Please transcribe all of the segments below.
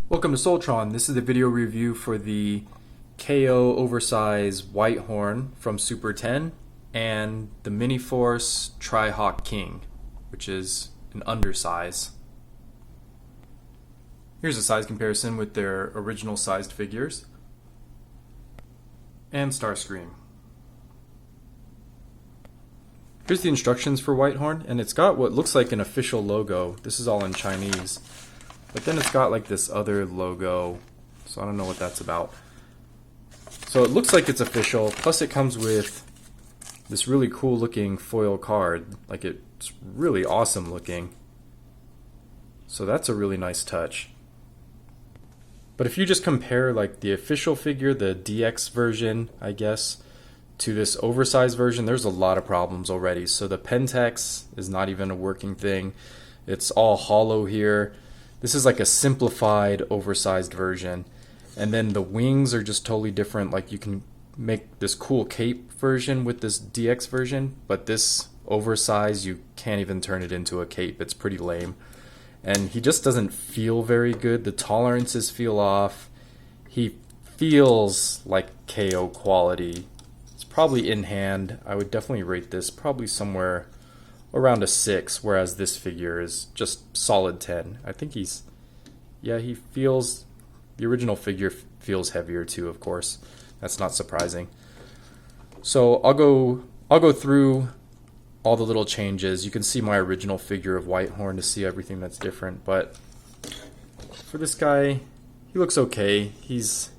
Welcome to Soltron. This is the video review for the KO oversize white horn from Super 10 and the Mini Force Tri-Hawk King, which is an undersize. Here's a size comparison with their original sized figures and Starscream. Here's the instructions for Whitehorn, and it's got what looks like an official logo. This is all in Chinese. But then it's got like this other logo, so I don't know what that's about. So it looks like it's official, plus it comes with this really cool looking foil card. Like, it's really awesome looking. So that's a really nice touch. But if you just compare like the official figure, the DX version, I guess, to this oversized version, there's a lot of problems already. So the Pentex is not even a working thing. It's all hollow here. This is like a simplified, oversized version. And then the wings are just totally different. Like, you can make this cool cape version with this DX version, but this oversized, you can't even turn it into a cape. It's pretty lame. And he just doesn't feel very good. The tolerances feel off. He feels like KO quality. It's probably in hand. I would definitely rate this probably somewhere around a 6, whereas this figure is just solid 10. I think he feels, the original figure feels heavier too, of course. That's not surprising. So I'll go through all the little changes. You can see my original figure of Whitehorn to see everything that's different, but for this guy, he looks okay. He's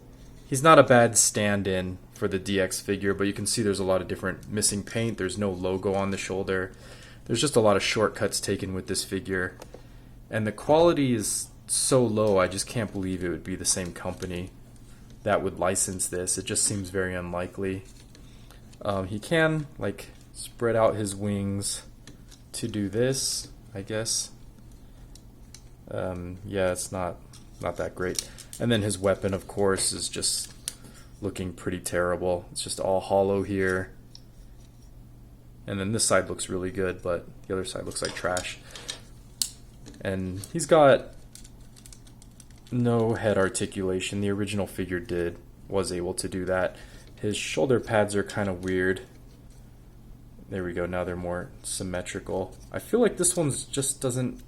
not a bad stand-in for the DX figure, but you can see there's a lot of different missing paint. There's no logo on the shoulder. There's just a lot of shortcuts taken with this figure, and the quality is so low. I just can't believe it would be the same company that would license this. It just seems very unlikely. He can like spread out his wings to do this, I guess. Yeah, it's not that great. And then his weapon, of course, is just looking pretty terrible. It's just all hollow here. And then this side looks really good, but the other side looks like trash. And he's got no head articulation. The original figure was able to do that. His shoulder pads are kind of weird. There we go, now they're more symmetrical. I feel like this one just doesn't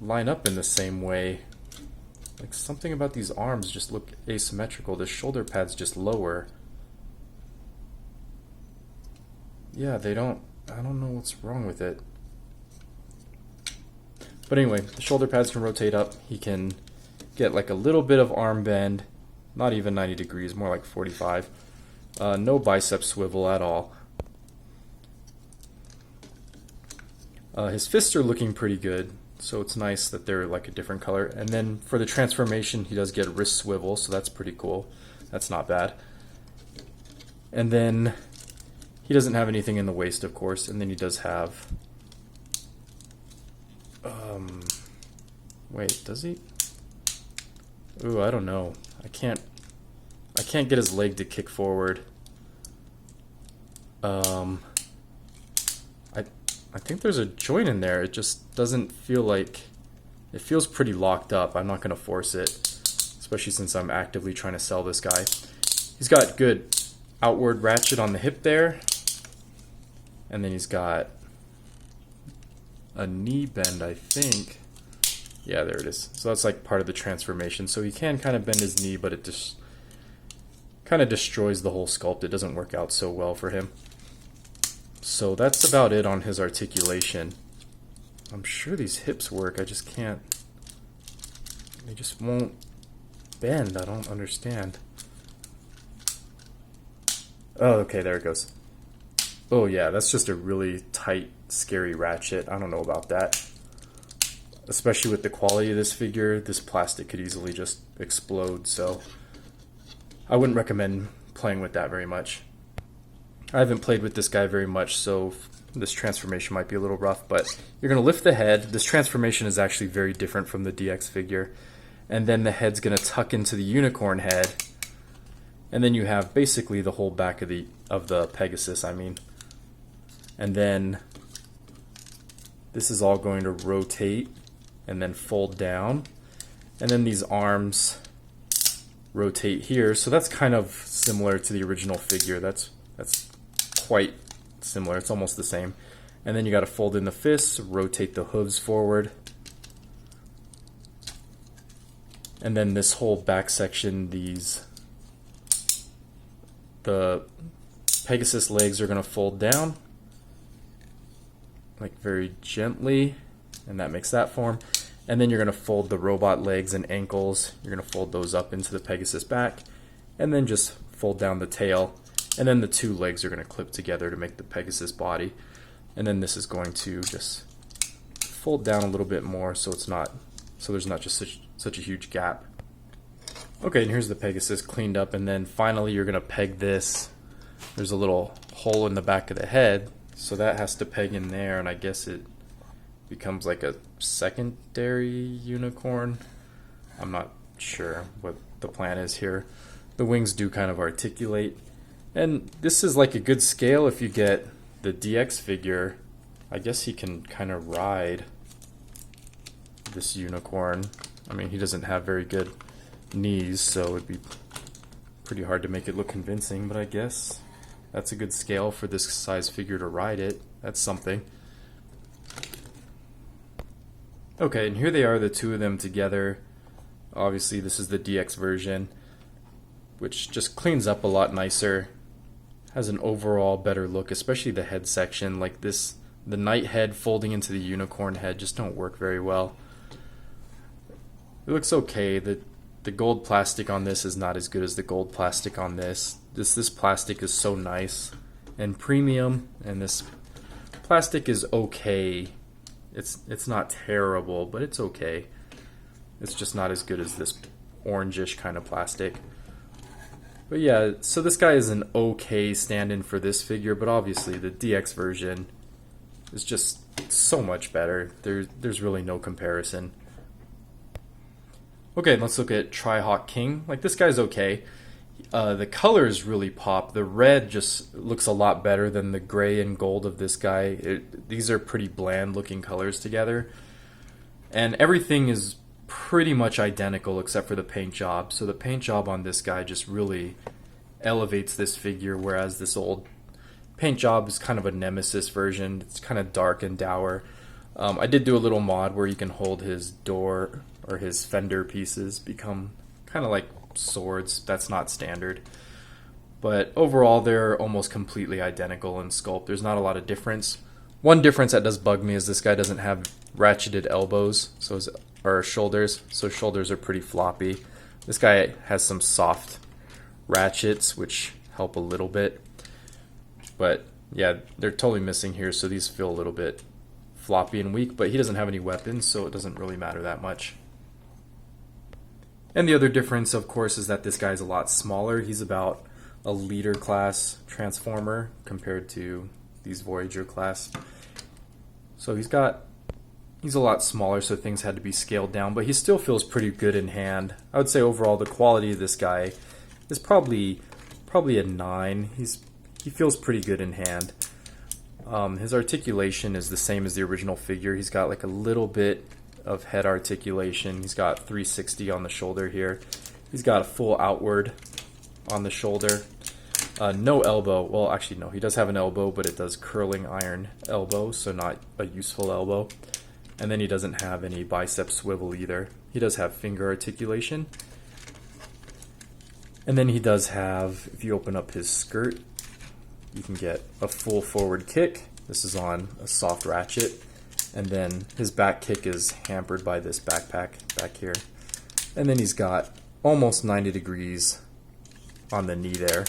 line up in the same way. Like, something about these arms just look asymmetrical. The shoulder pad's just lower. Yeah, I don't know what's wrong with it. But anyway, the shoulder pads can rotate up. He can get like a little bit of arm bend, not even 90 degrees, more like 45. No bicep swivel at all. His fists are looking pretty good, so it's nice that they're like a different color. And then for the transformation, he does get a wrist swivel, so that's pretty cool. That's not bad. And then he doesn't have anything in the waist, of course, and then he does have... wait, does he? Ooh, I don't know. I can't get his leg to kick forward. I think there's a joint in there. It just doesn't feel like... It feels pretty locked up. I'm not going to force it, especially since I'm actively trying to sell this guy. He's got good outward ratchet on the hip there. And then he's got a knee bend, I think. Yeah, there it is. So that's like part of the transformation. So he can kind of bend his knee, but it just kind of destroys the whole sculpt. It doesn't work out so well for him. So that's about it on his articulation. I'm sure these hips work. I just can't. They just won't bend. I don't understand. Oh, okay, there it goes. Oh yeah, that's just a really tight, scary ratchet. I don't know about that. Especially with the quality of this figure, this plastic could easily just explode, so I wouldn't recommend playing with that very much. I haven't played with this guy very much, so this transformation might be a little rough, but you're going to lift the head. This transformation is actually very different from the DX figure. And then the head's going to tuck into the unicorn head. And then you have basically the whole back of the Pegasus, And then this is all going to rotate and then fold down. And then these arms rotate here, so that's kind of similar to the original figure. That's quite similar. It's almost the same. And then you got to fold in the fists, rotate the hooves forward. And then this whole back section, the Pegasus legs are going to fold down like very gently, and that makes that form. And then you're going to fold the robot legs and ankles. You're going to fold those up into the Pegasus back, and then just fold down the tail. And then the two legs are going to clip together to make the Pegasus body. And then this is going to just fold down a little bit more so there's not just such a huge gap. Okay, and here's the Pegasus cleaned up, and then finally you're going to peg this. There's a little hole in the back of the head, so that has to peg in there, and I guess it becomes like a secondary unicorn. I'm not sure what the plan is here. The wings do kind of articulate, and this is like a good scale if you get the DX figure. I guess he can kind of ride this unicorn. I mean, he doesn't have very good knees, so it'd be pretty hard to make it look convincing, but I guess that's a good scale for this size figure to ride it. That's something. Okay, and here they are, the two of them together. Obviously this is the DX version, which just cleans up a lot nicer, has an overall better look, especially the head section. Like this, the knight head folding into the unicorn head just don't work very well. It looks okay. The gold plastic on this is not as good as the gold plastic on this. This plastic is so nice and premium, and this plastic is okay. It's not terrible, but it's okay. It's just not as good as this orangish kind of plastic. But yeah, so this guy is an okay stand-in for this figure, but obviously the DX version is just so much better. There's really no comparison. Okay, let's look at Tri-Hawk King. Like, this guy's okay. The colors really pop. The red just looks a lot better than the gray and gold of this guy. These are pretty bland looking colors together. And everything is pretty much identical except for the paint job. So the paint job on this guy just really elevates this figure, whereas this old paint job is kind of a Nemesis version. It's kind of dark and dour. I did do a little mod where you can hold his door or his fender pieces become kind of like swords. That's not standard. But overall, they're almost completely identical in sculpt. There's not a lot of difference. One difference that does bug me is this guy doesn't have ratcheted elbows, or shoulders. So shoulders are pretty floppy. This guy has some soft ratchets, which help a little bit. But yeah, they're totally missing here, so these feel a little bit floppy and weak, but he doesn't have any weapons, so it doesn't really matter that much. And the other difference, of course, is that this guy's a lot smaller. He's about a leader class transformer compared to these Voyager class. So he's a lot smaller, so things had to be scaled down, but he still feels pretty good in hand. I would say overall the quality of this guy is probably a 9. He feels pretty good in hand. His articulation is the same as the original figure. He's got like a little bit of head articulation. He's got 360 on the shoulder here. He's got a full outward on the shoulder. No elbow. Well, actually, no. He does have an elbow, but it does curling iron elbow, so not a useful elbow. And then he doesn't have any bicep swivel either. He does have finger articulation. And then he does have, if you open up his skirt, you can get a full forward kick. This is on a soft ratchet. And then his back kick is hampered by this backpack back here. And then he's got almost 90 degrees on the knee there.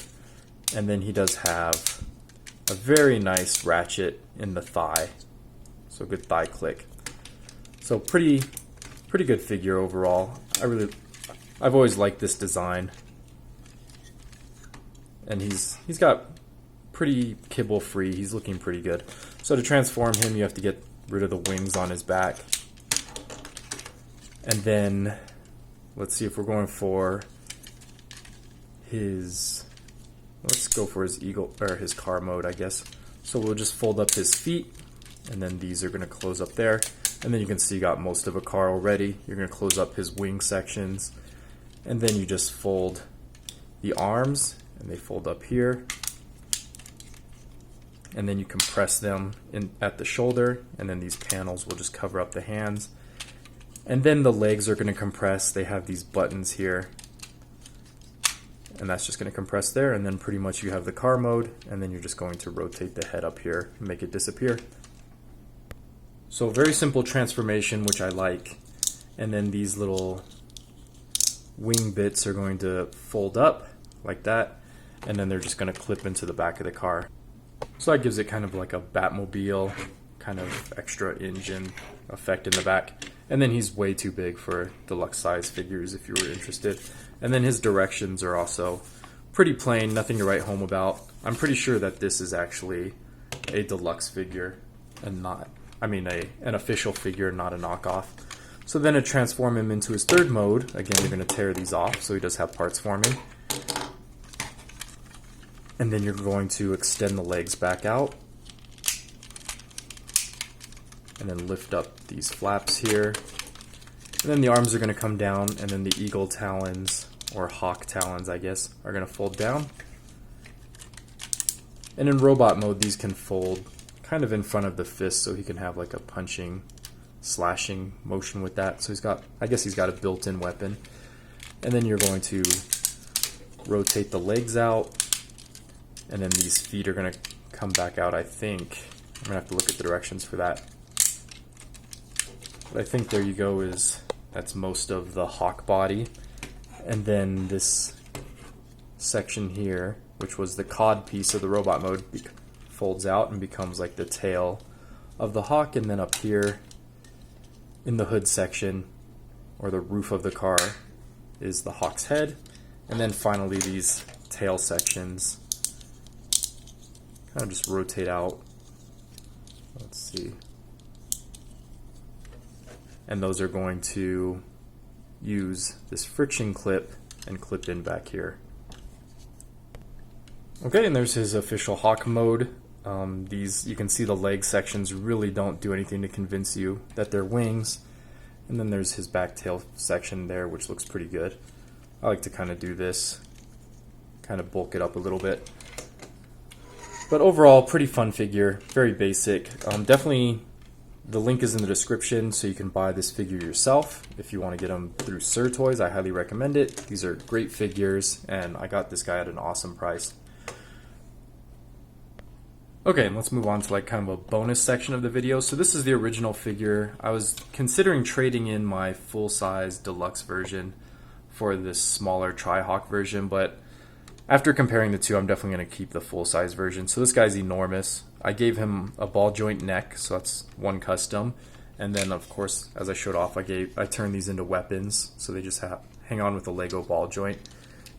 And then he does have a very nice ratchet in the thigh. So good thigh click. So pretty good figure overall. I've always liked this design. And he's got pretty kibble free. He's looking pretty good. So to transform him, you have to get rid of the wings on his back. And then let's see if we're going for let's go for his eagle or his car mode, I guess. So we'll just fold up his feet, and then these are going to close up there. And then you can see you got most of a car already. You're going to close up his wing sections. And then you just fold the arms, and they fold up here. And then you compress them in at the shoulder, and then these panels will just cover up the hands. And then the legs are going to compress. They have these buttons here, and that's just going to compress there. And then pretty much you have the car mode, and then you're just going to rotate the head up here and make it disappear. So very simple transformation, which I like. And then these little wing bits are going to fold up like that, and then they're just going to clip into the back of the car. So that gives it kind of like a Batmobile kind of extra engine effect in the back. And then he's way too big for deluxe size figures if you were interested. And then his directions are also pretty plain, nothing to write home about. I'm pretty sure that this is actually a deluxe figure and not, an official figure, not a knockoff. So then to transform him into his third mode, again, you're going to tear these off so he does have parts forming. And then you're going to extend the legs back out. And then lift up these flaps here. And then the arms are going to come down, and then the eagle talons, or hawk talons, I guess, are going to fold down. And in robot mode, these can fold kind of in front of the fist, so he can have like a punching, slashing motion with that. So he's got a built-in weapon. And then you're going to rotate the legs out, and then these feet are going to come back out, I think. I'm going to have to look at the directions for that. But I think there you go, that's most of the hawk body. And then this section here, which was the cod piece of the robot mode, folds out and becomes like the tail of the hawk. And then up here in the hood section, or the roof of the car, is the hawk's head. And then finally these tail sections kind of just rotate out. Let's see. And those are going to use this friction clip and clip in back here. Okay, and there's his official hawk mode. You can see the leg sections really don't do anything to convince you that they're wings. And then there's his back tail section there, which looks pretty good. I like to kind of do this, kind of bulk it up a little bit. But overall, pretty fun figure, very basic. Definitely, the link is in the description, so you can buy this figure yourself. If you want to get them through Sir Toys, I highly recommend it. These are great figures, and I got this guy at an awesome price. Okay, and let's move on to like kind of a bonus section of the video. So this is the original figure. I was considering trading in my full-size deluxe version for this smaller Tri-Hawk version, but after comparing the two, I'm definitely going to keep the full-size version. So this guy's enormous. I gave him a ball joint neck, so that's one custom. And then, of course, as I showed off, I turned these into weapons, so they just hang on with a Lego ball joint.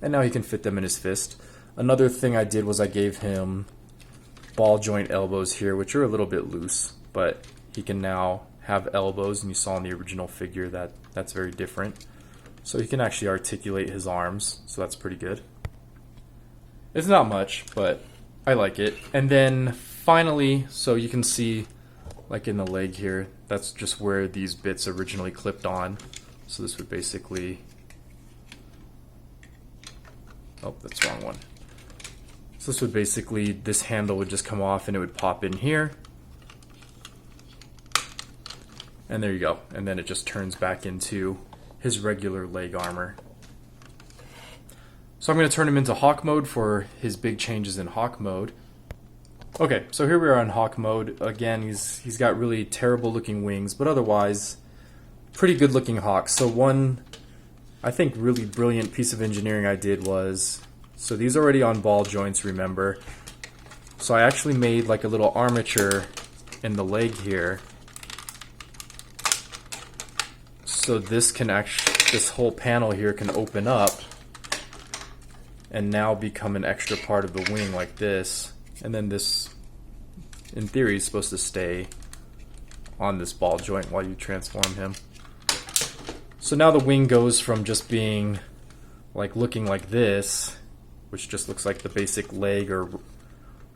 And now he can fit them in his fist. Another thing I did was I gave him ball joint elbows here, which are a little bit loose, but he can now have elbows, and you saw in the original figure that that's very different. So he can actually articulate his arms, so that's pretty good. It's not much, but I like it. And then finally, so you can see like in the leg here, that's just where these bits originally clipped on. So this would basically, oh, that's the wrong one. So this would basically, this handle would just come off and it would pop in here. And there you go. And then it just turns back into his regular leg armor. So I'm going to turn him into Hawk mode for his big changes in Hawk mode. Okay, so here we are on Hawk mode. Again, he's got really terrible looking wings, but otherwise pretty good looking Hawk. So one, I think, really brilliant piece of engineering I did was, so these are already on ball joints, remember. So I actually made like a little armature in the leg here. So this whole panel here can open up and now become an extra part of the wing like this. And then this, in theory, is supposed to stay on this ball joint while you transform him. So now the wing goes from just being like looking like this, which just looks like the basic leg or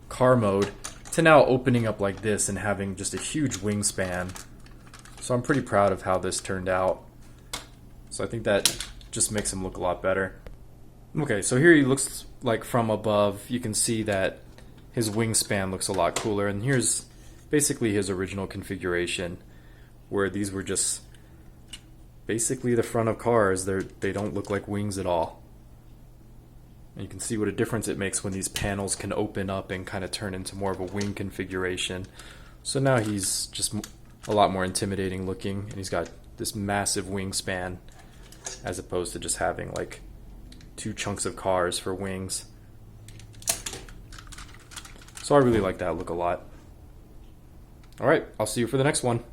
car mode, to now opening up like this and having just a huge wingspan. So So I'm pretty proud of how this turned out. So I think that just makes him look a lot better. Okay, so here he looks like from above. You can see that his wingspan looks a lot cooler. And here's basically his original configuration, where these were just basically the front of cars. They don't look like wings at all. And you can see what a difference it makes when these panels can open up and kind of turn into more of a wing configuration. So now he's just a lot more intimidating looking, and he's got this massive wingspan as opposed to just having like two chunks of cars for wings. So I really like that look a lot. Alright, I'll see you for the next one.